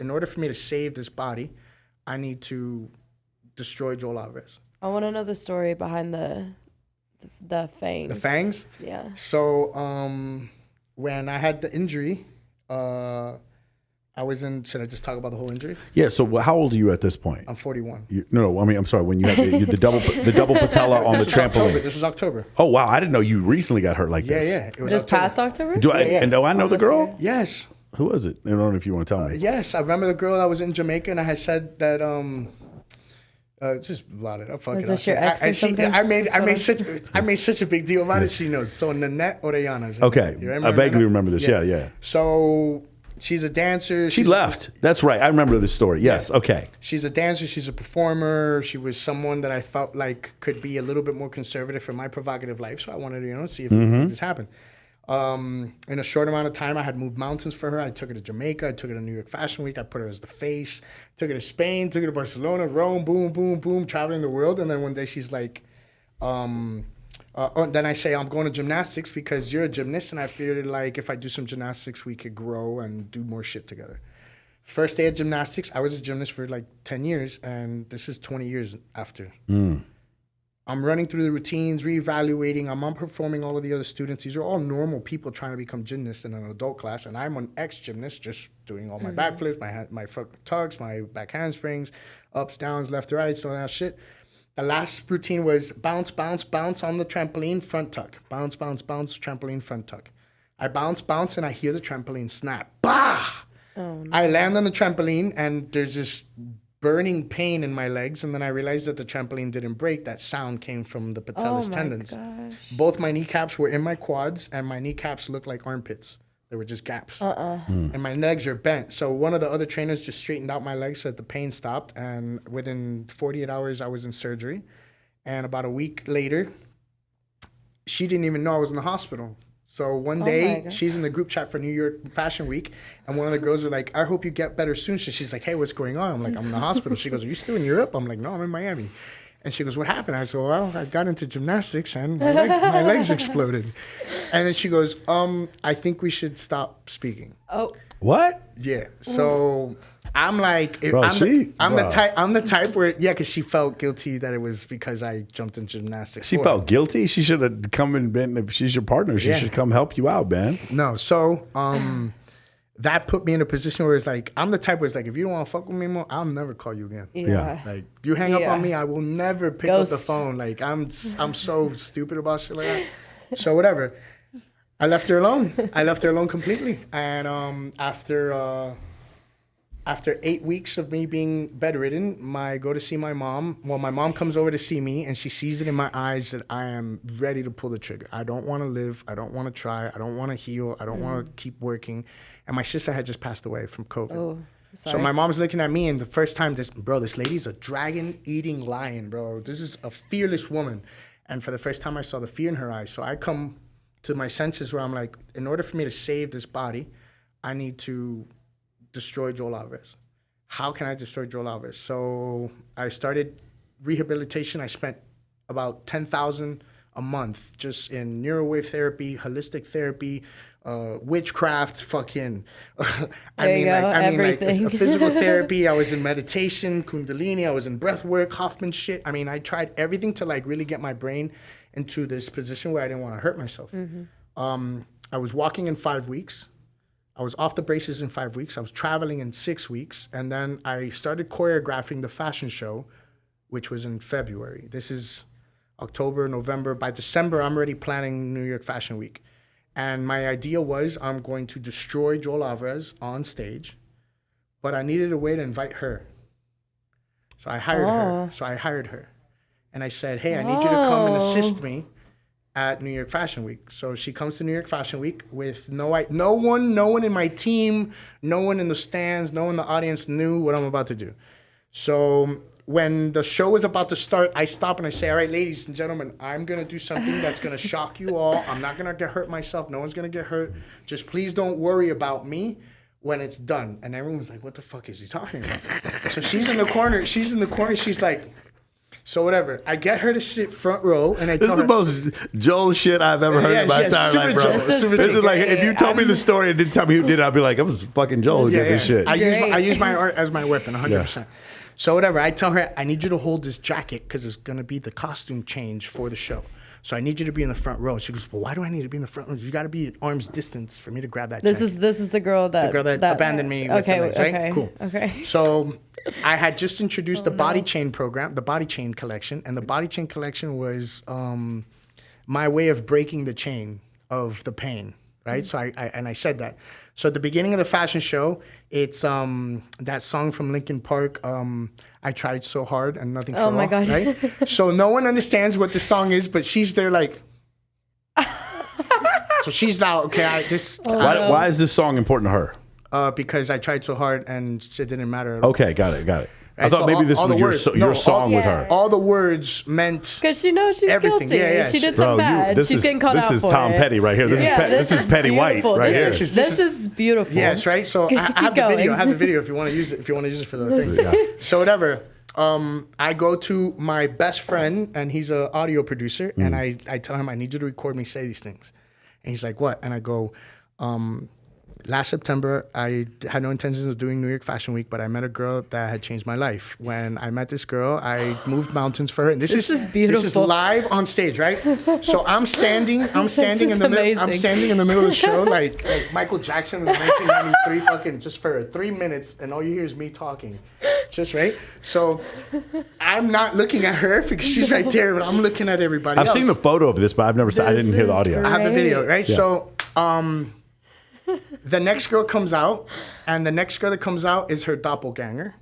in order for me to save this body, I need to destroy Joel Alvarez. I want to know the story behind the fangs. The fangs? Yeah. So when I had the injury, I was in. Should I just talk about the whole injury? Yeah. So how old are you at this point? I'm 41. No. I mean, I'm sorry. When you had the double patella on the trampoline. This is October. Oh wow! I didn't know you recently got hurt like this. Yeah. It was Just October. past October. And do I know the girl? Yes. Who was it? I don't know if you want to tell me. Yes, I remember the girl that was in Jamaica, and I had said that. Just blot it. Fuck Was it. this your ex or something? I made such a big deal about it. She knows. So Nanette Orellana. Okay, I vaguely remember this. Yeah. So she's a dancer. She left. That's right. I remember this story. Yes. Yeah. Okay. She's a dancer. She's a performer. She was someone that I felt like could be a little bit more conservative for my provocative life. So I wanted to, see if this happened. In a short amount of time, I had moved mountains for her. I took her to Jamaica. I took her to New York Fashion Week. I put her as the face. Took her to Spain. Took her to Barcelona, Rome. Boom, boom, boom. Traveling the world. And then one day she's like, then I say, I'm going to gymnastics because you're a gymnast. And I figured like if I do some gymnastics, we could grow and do more shit together. First day of gymnastics, I was a gymnast for like 10 years. And this is 20 years after. I'm running through the routines, reevaluating. I'm outperforming all of the other students. These are all normal people trying to become gymnasts in an adult class. And I'm an ex-gymnast just doing all my backflips, my front tugs, my back handsprings, ups, downs, left to right, all that shit. The last routine was bounce, bounce, bounce on the trampoline, front tuck. Bounce, bounce, bounce, trampoline, front tuck. I bounce, bounce, and I hear the trampoline snap. Bah! Oh, no. I land on the trampoline, and there's this burning pain in my legs, and then I realized that the trampoline didn't break. That sound came from the patellis tendons. Gosh. Both my kneecaps were in my quads, and my kneecaps looked like armpits. They were just gaps. And my legs are bent. So one of the other trainers just straightened out my legs so that the pain stopped, and within 48 hours, I was in surgery. And about a week later, she didn't even know I was in the hospital. So one day, she's in the group chat for New York Fashion Week, and one of the girls are like, I hope you get better soon. So she's like, hey, what's going on? I'm like, I'm in the hospital. She goes, are you still in Europe? I'm like, no, I'm in Miami. And she goes, what happened? I said, well, I got into gymnastics, and my legs exploded. And then she goes, I think we should stop speaking. Oh. What? Yeah. So I'm like, Bro, I'm the type where, because she felt guilty that it was because I jumped in gymnastics. She felt guilty? She should have come and been, if she's your partner, she should come help you out, man. No. So that put me in a position where it's like, I'm the type where it's like, if you don't want to fuck with me anymore, I'll never call you again. Yeah. Like, you hang up on me, I will never pick up the phone. Like, I'm so stupid about shit like that. So whatever. I left her alone. I left her alone completely. And after 8 weeks of me being bedridden, I go to see my mom. Well, my mom comes over to see me, and she sees it in my eyes that I am ready to pull the trigger. I don't want to live. I don't want to try. I don't want to heal. I don't want to keep working. And my sister had just passed away from COVID. Oh, sorry. So my mom's looking at me, and the first time, this lady's a dragon-eating lion, bro. This is a fearless woman. And for the first time, I saw the fear in her eyes. So I come to my senses where I'm like, in order for me to save this body, I need to destroy Joel Alvarez. How can I destroy Joel Alvarez? So I started rehabilitation. I spent about $10,000 a month just in neurowave therapy, holistic therapy, witchcraft, fucking, like physical therapy. I was in meditation, Kundalini. I was in breath work, Hoffman shit. I mean, I tried everything to like really get my brain into this position where I didn't want to hurt myself. I was walking in 5 weeks. I was off the braces in 5 weeks. I was traveling in 6 weeks. And then I started choreographing the fashion show, which was in February. This is October, November. By December, I'm already planning New York Fashion Week. And my idea was I'm going to destroy Joel Alvarez on stage, but I needed a way to invite her. So I hired her. And I said, hey, I need you to come and assist me at New York Fashion Week. So she comes to New York Fashion Week with no one in my team, no one in the stands, no one in the audience knew what I'm about to do. So when the show was about to start, I stop and I say, all right, ladies and gentlemen, I'm going to do something that's going to shock you all. I'm not going to get hurt myself. No one's going to get hurt. Just please don't worry about me when it's done. And everyone was like, what the fuck is he talking about? So she's in the corner. She's like, So whatever. I get her to sit front row, and I This tell is her, the most Joel shit I've ever heard in my entire life, bro. Super This Joel. is like, if you told me the story and didn't tell me who did it, I'd be like, it was fucking Joel who did this shit. I use my art as my weapon, 100%. Yeah. So whatever. I tell her, I need you to hold this jacket because it's going to be the costume change for the show. So I need you to be in the front row. She goes, well, why do I need to be in the front row? You got to be at arm's distance for me to grab that jacket. This is the girl that abandoned me with the legs, right? Okay, Cool. okay. So I had just introduced the body chain program, the body chain collection, and the body chain collection was my way of breaking the chain of the pain, right? So I said that. So at the beginning of the fashion show, it's that song from Linkin Park, I tried so hard and nothing for all, my God. right? So no one understands what the song is, but she's there like, so she's now, okay, Why is this song important to her? because I tried so hard and it didn't matter at all. Okay, got it. Right? I thought So maybe this all was the your words- song with her. All the words meant Because she knows she's everything. guilty. Yeah. She did Bro, something bad. this She's is getting called out for Tom it. Petty right here. This is Petty White beautiful. right here. This is beautiful. Yes, right. So I have the going. video. I have the video if you want to use it. If you want to use it for the thing. Yeah. So whatever. I go to my best friend, and he's an audio producer, and I tell him I need you to record me say these things, and he's like, "What?" And I go, last September, I had no intentions of doing New York Fashion Week, but I met a girl that had changed my life. When I met this girl, I moved mountains for her. And this is beautiful. This is live on stage, right? So I'm standing in the middle. I'm amazing. standing in the middle of the show, like Michael Jackson in 1993, fucking just for 3 minutes, and all you hear is me talking, just right. So I'm not looking at her because she's right there, but I'm looking at everybody I've else. seen the photo of this, but I've never seen. I didn't hear the audio. I have the video, Great. right? Yeah. So, the next girl comes out, and the next girl that comes out is her doppelganger.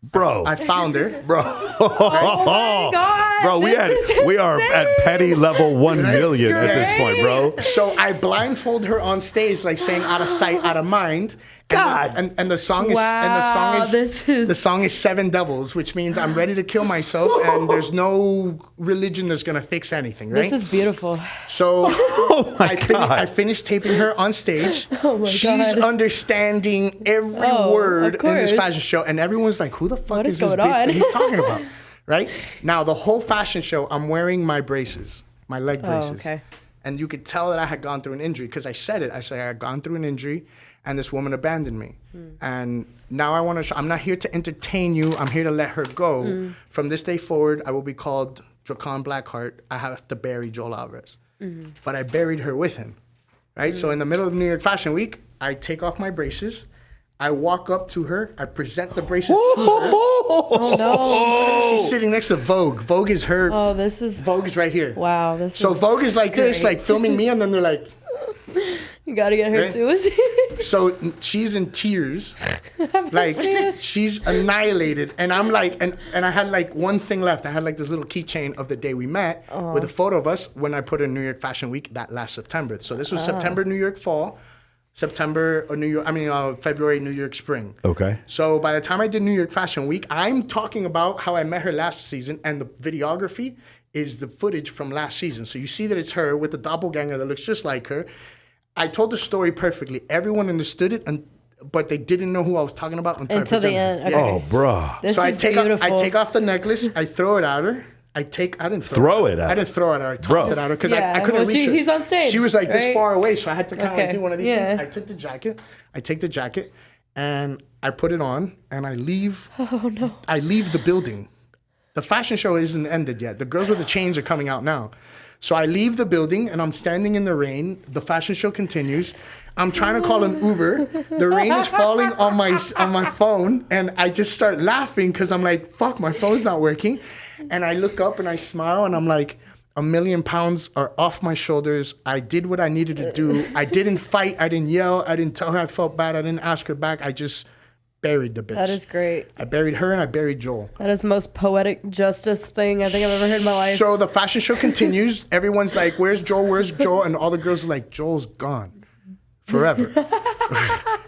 Bro. I found her. Bro. God, Bro, we are at petty level 1 million at this point, bro. So I blindfold her on stage, like saying "out of sight, out of mind." God. And the song is Wow, the song is Seven Devils, which means I'm ready to kill myself, and there's no religion that's gonna fix anything, right? This is beautiful. So my God. I finished taping her on stage. She's God. understanding every Oh, word of in this course. fashion show, and everyone's like, "Who the fuck What is is this going bitch on?" that he's talking about?" Right now, the whole fashion show, I'm wearing my braces, my leg braces, okay. and you could tell that I had gone through an injury because I said it. I said I had gone through an injury, and this woman abandoned me, and now I want to. I'm not here to entertain you. I'm here to let her go. From this day forward, I will be called Dracon Blackheart. I have to bury Joel Alvarez, but I buried her with him, right? So in the middle of New York Fashion Week, I take off my braces. I walk up to her. I present the braces to her. Oh no. She's sitting next to Vogue. Vogue is her. Oh, this is Vogue is right here. wow. This So is Vogue is like this, great. like filming me, and then they're like, You gotta get her Right? too. so she's in tears, like she's annihilated, and I'm like, and I had like one thing left. I had like this little keychain of the day we met with a photo of us when I put in New York Fashion Week that last September. So this was September New York fall, September or February New York spring. Okay. So by the time I did New York Fashion Week, I'm talking about how I met her last season, and the videography is the footage from last season. So you see that it's her with the doppelganger that looks just like her. I told the story perfectly. Everyone understood it, but they didn't know who I was talking about until I Until the presented end. it. Okay. Oh, bro. This So I is take beautiful. off the necklace, I throw it at her. I didn't Throw it at I didn't throw it at her. I tossed Bro. it at her because Yeah, I couldn't well, reach her. he's on stage, She was like this right? far away, so I had to kind of like Okay, do one of these yeah. things. I took the jacket. I take the jacket, and I put it on, and I leave. Oh no. I leave the building. The fashion show isn't ended yet. The girls with the chains are coming out now. So I leave the building, and I'm standing in the rain. The fashion show continues. I'm trying to call an Uber. The rain is falling on my phone, and I just start laughing because I'm like, fuck, my phone's not working. And I look up and I smile, and I'm like, 1,000,000 pounds are off my shoulders. I did what I needed to do. I didn't fight. I didn't yell. I didn't tell her I felt bad. I didn't ask her back. I just buried the bitch. That is great. I buried her and I buried Joel. That is the most poetic justice thing I think I've ever heard in my life. So the fashion show continues. Everyone's like, where's Joel? Where's Joel? And all the girls are like, Joel's gone forever.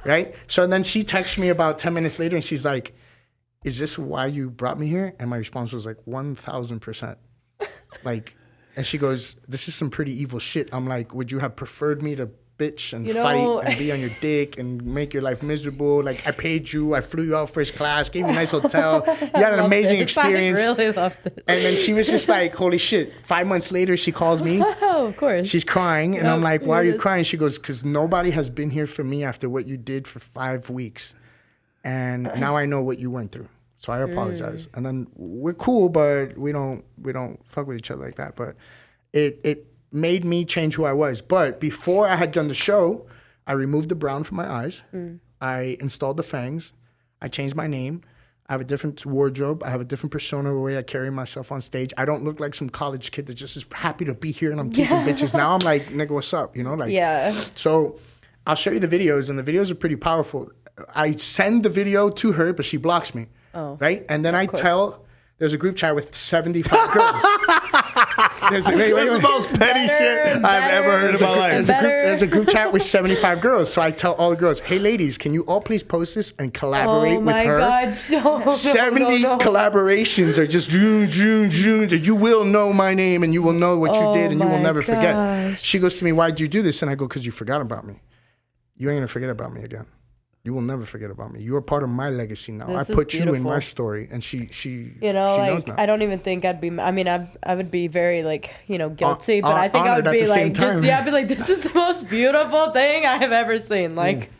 Right? So then she texts me about 10 minutes later and she's like, is this why you brought me here? And my response was like, 1,000%. Like, and she goes, this is some pretty evil shit. I'm like, would you have preferred me to bitch and fight and be on your dick and make your life miserable. Like, I paid you, I flew you out first class, gave you a nice hotel. You had an amazing experience. I really loved it. And then she was just like, holy shit. 5 months later, she calls me. Oh, of course. She's crying. And I'm like, why are you crying? She goes, because nobody has been here for me after what you did for 5 weeks. And now I know what you went through. So I apologize. And then we're cool, but we don't fuck with each other like that. But it made me change who I was. But before I had done the show, I removed the brown from my eyes. I installed the fangs. I changed my name. I have a different wardrobe. I have a different persona, the way I carry myself on stage. I don't look like some college kid that just is happy to be here and I'm taking bitches. Now I'm like, nigga, what's up? You know, like. Yeah. So I'll show you the videos, and the videos are pretty powerful. I send the video to her, but she blocks me. Oh. Right? And then I tell, there's a group chat with 75 girls. That's the most petty shit I've ever heard in my life. There's a group chat with 75 girls. So I tell all the girls, hey, ladies, can you all please post this and collaborate with her? Oh, my God. 70 collaborations are just June. You will know my name and you will know what you did and you will never forget. She goes to me, why'd you do this? And I go, because you forgot about me. You ain't going to forget about me again. You will never forget about me. You are part of my legacy now. I put you in my story, and she knows now. I don't even think I'd be. I mean, I would be very guilty, but I think I would be like, I'd be like, this is the most beautiful thing I have ever seen. Like,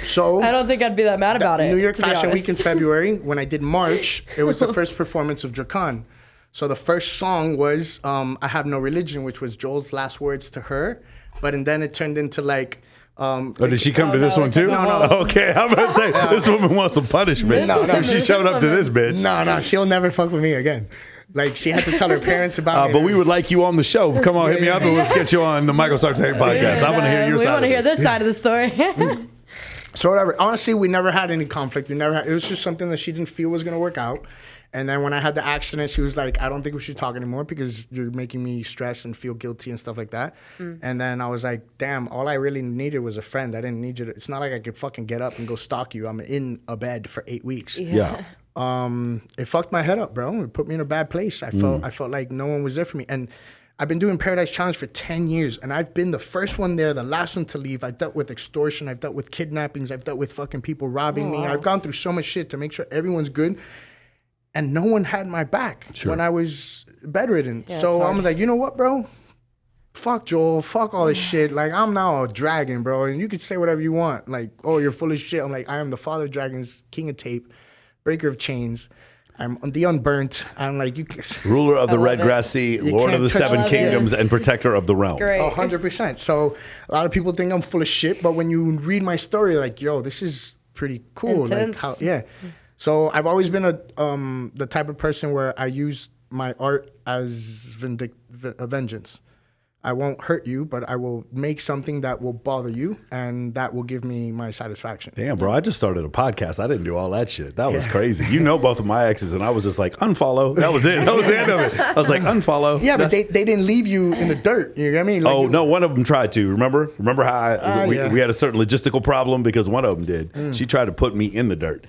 so I don't think I'd be that mad about it. New York Fashion Week in February, when I did March, it was the first performance of Dracon. So the first song was "I Have No Religion," which was Joel's last words to her, and then it turned into like. Did she come to this one too? No. Okay, I'm about to say, this woman wants some punishment. No. If she showed up to this bitch. No, she'll never fuck with me again. Like, she had to tell her parents about me. But we would like you on the show. Come on, hit me up and let's get you on the Michael Sartain podcast. I want to hear your side. We want to hear this side of the story. So whatever. Honestly, we never had any conflict. It was just something that she didn't feel was going to work out. And then when I had the accident, she was like, I don't think we should talk anymore because you're making me stress and feel guilty and stuff like that. And then I was like, damn, all I really needed was a friend. I didn't need you to, it's not like I could fucking get up and go stalk you. I'm in a bed for 8 weeks. Yeah. It fucked my head up, bro. It put me in a bad place. I felt like no one was there for me. And I've been doing Paradise Challenge for 10 years, and I've been the first one there, the last one to leave. I've dealt with extortion. I've dealt with kidnappings. I've dealt with fucking people robbing me. I've gone through so much shit to make sure everyone's good. And no one had my back when I was bedridden. Yeah, so I'm like, you know what, bro? Fuck Joel. Fuck all this shit. Like, I'm now a dragon, bro. And you can say whatever you want. Like, oh, you're full of shit. I'm like, I am the father of dragons, king of tape, breaker of chains. I'm the unburnt. I'm like, you. Ruler of the red grass sea, lord of the 7 kingdoms, and protector of the realm. Great. 100%. So a lot of people think I'm full of shit. But when you read my story, like, yo, this is pretty cool. Intense. Like, So I've always been the type of person where I use my art as vengeance. I won't hurt you, but I will make something that will bother you, and that will give me my satisfaction. Damn, bro, I just started a podcast. I didn't do all that shit. That was crazy. You know both of my exes, and I was just like, unfollow. That was it. That was the end of it. I was like, unfollow. Yeah, but they didn't leave you in the dirt. You know what I mean? Like, no, one of them tried to. Remember how we had a certain logistical problem because one of them did. She tried to put me in the dirt.